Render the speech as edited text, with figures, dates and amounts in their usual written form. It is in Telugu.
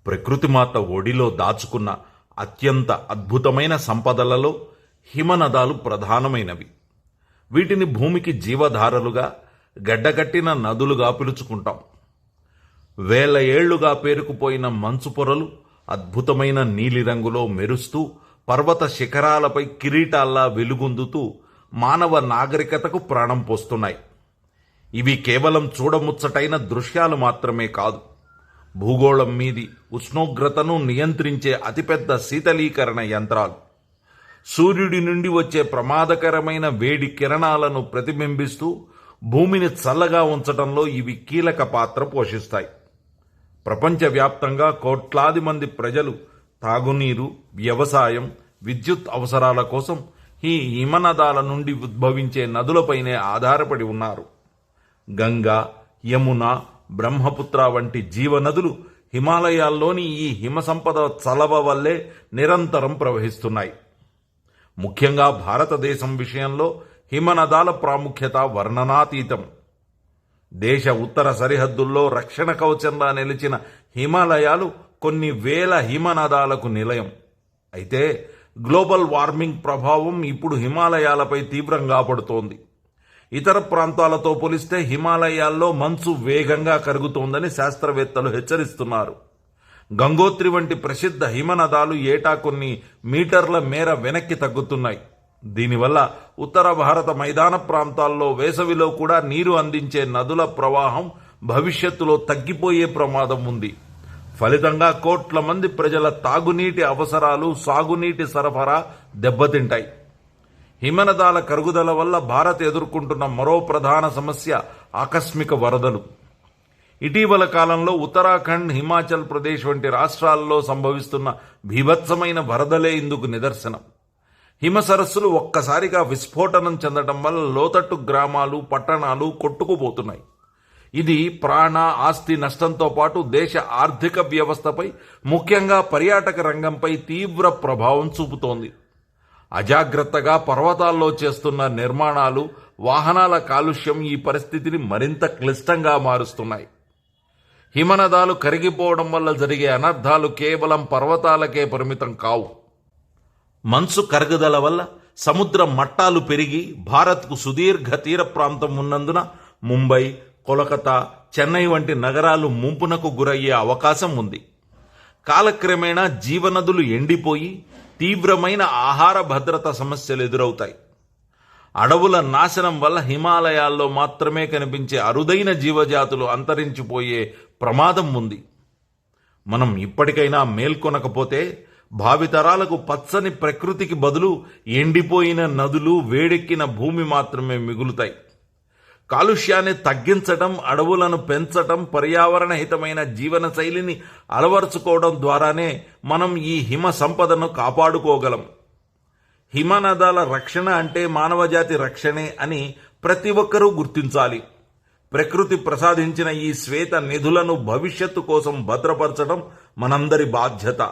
ప్రకృతిమాత ఒడిలో దాచుకున్న అత్యంత అద్భుతమైన సంపదలలో హిమనదాలు ప్రధానమైనవి. వీటిని భూమికి జీవధారలుగా, గడ్డకట్టిన నదులుగా పిలుచుకుంటాం. వేల ఏళ్లుగా పేరుకుపోయిన మంచు పొరలు అద్భుతమైన నీలిరంగులో మెరుస్తూ పర్వత శిఖరాలపై కిరీటాల్లా వెలుగొందుతూ మానవ నాగరికతకు ప్రాణం పోస్తున్నాయి. ఇవి కేవలం చూడముచ్చటైన దృశ్యాలు మాత్రమే కాదు, భూగోళం మీది ఉష్ణోగ్రతను నియంత్రించే అతిపెద్ద శీతలీకరణ యంత్రాలు. సూర్యుడి నుండి వచ్చే ప్రమాదకరమైన వేడి కిరణాలను ప్రతిబింబిస్తూ భూమిని చల్లగా ఉంచడంలో ఇవి కీలక పాత్ర పోషిస్తాయి. ప్రపంచవ్యాప్తంగా కోట్లాది మంది ప్రజలు తాగునీరు, వ్యవసాయం, విద్యుత్ అవసరాల కోసం ఈ హిమనదాల నుండి ఉద్భవించే నదులపైనే ఆధారపడి ఉన్నారు. గంగా, యమున, బ్రహ్మపుత్ర వంటి జీవనదులు హిమాలయాల్లోని ఈ హిమ సంపద చలవ వల్లే నిరంతరం ప్రవహిస్తున్నాయి. ముఖ్యంగా భారతదేశం విషయంలో హిమనదాల ప్రాముఖ్యత వర్ణనాతీతం. దేశ ఉత్తర సరిహద్దుల్లో రక్షణ కవచంలా నిలిచిన హిమాలయాలు కొన్ని వేల హిమనదాలకు నిలయం. అయితే గ్లోబల్ వార్మింగ్ ప్రభావం ఇప్పుడు హిమాలయాలపై తీవ్రంగా పడుతోంది. ఇతర ప్రాంతాలతో పోలిస్తే హిమాలయాల్లో మంచు వేగంగా కరుగుతోందని శాస్త్రవేత్తలు హెచ్చరిస్తున్నారు. గంగోత్రి వంటి ప్రసిద్ధ హిమనదాలు ఏటా కొన్ని మీటర్ల మేర వెనక్కి తగ్గుతున్నాయి. దీనివల్ల ఉత్తర భారత మైదాన ప్రాంతాల్లో వేసవిలో కూడా నీరు అందించే నదుల ప్రవాహం భవిష్యత్తులో తగ్గిపోయే ప్రమాదం ఉంది. ఫలితంగా కోట్ల మంది ప్రజల తాగునీటి అవసరాలు, సాగునీటి సరఫరా దెబ్బతింటాయి. హిమనదాల కరుగుదల వల్ల భారత్ ఎదుర్కొంటున్న మరో ప్రధాన సమస్య ఆకస్మిక వరదలు. ఇటీవల కాలంలో ఉత్తరాఖండ్, హిమాచల్ ప్రదేశ్ వంటి రాష్ట్రాల్లో సంభవిస్తున్న భీభత్సమైన వరదలే ఇందుకు నిదర్శనం. హిమ సరస్సులు ఒక్కసారిగా విస్ఫోటనం చెందడం వల్ల లోతట్టు గ్రామాలు, పట్టణాలు కొట్టుకుపోతున్నాయి. ఇది ప్రాణ, ఆస్తి నష్టంతో పాటు దేశ ఆర్థిక వ్యవస్థపై, ముఖ్యంగా పర్యాటక రంగంపై తీవ్ర ప్రభావం చూపుతోంది. అజాగ్రత్తగా పర్వతాల్లో చేస్తున్న నిర్మాణాలు, వాహనాల కాలుష్యం ఈ పరిస్థితిని మరింత క్లిష్టంగా మారుస్తున్నాయి. హిమనదాలు కరిగిపోవడం వల్ల జరిగే అనర్థాలు కేవలం పర్వతాలకే పరిమితం కావు. మంచు కరుగుదల వల్ల సముద్ర మట్టాలు పెరిగి భారత్కు సుదీర్ఘ తీర ప్రాంతం ఉన్నందున ముంబై, కోలకతా, చెన్నై వంటి నగరాలు ముంపునకు గురయ్యే అవకాశం ఉంది. కాలక్రమేణా జీవనదులు ఎండిపోయి తీవ్రమైన ఆహార భద్రత సమస్యలు ఎదురవుతాయి. అడవుల నాశనం వల్ల హిమాలయాల్లో మాత్రమే కనిపించే అరుదైన జీవజాతులు అంతరించిపోయే ప్రమాదం ఉంది. మనం ఇప్పటికైనా మేల్కొనకపోతే భావితరాలకు పచ్చని ప్రకృతికి బదులు ఎండిపోయిన నదులు, వేడెక్కిన భూమి మాత్రమే మిగులుతాయి. కాలుష్యాన్ని తగ్గించటం, అడవులను పెంచటం, పర్యావరణ హితమైన జీవన శైలిని అలవరుచుకోవడం ద్వారానే మనం ఈ హిమ సంపదను కాపాడుకోగలం. హిమనదాల రక్షణ అంటే మానవజాతి రక్షణే అని ప్రతి ఒక్కరూ గుర్తించాలి. ప్రకృతి ప్రసాదించిన ఈ శ్వేత నిధులను భవిష్యత్తు కోసం భద్రపరచడం మనందరి బాధ్యత.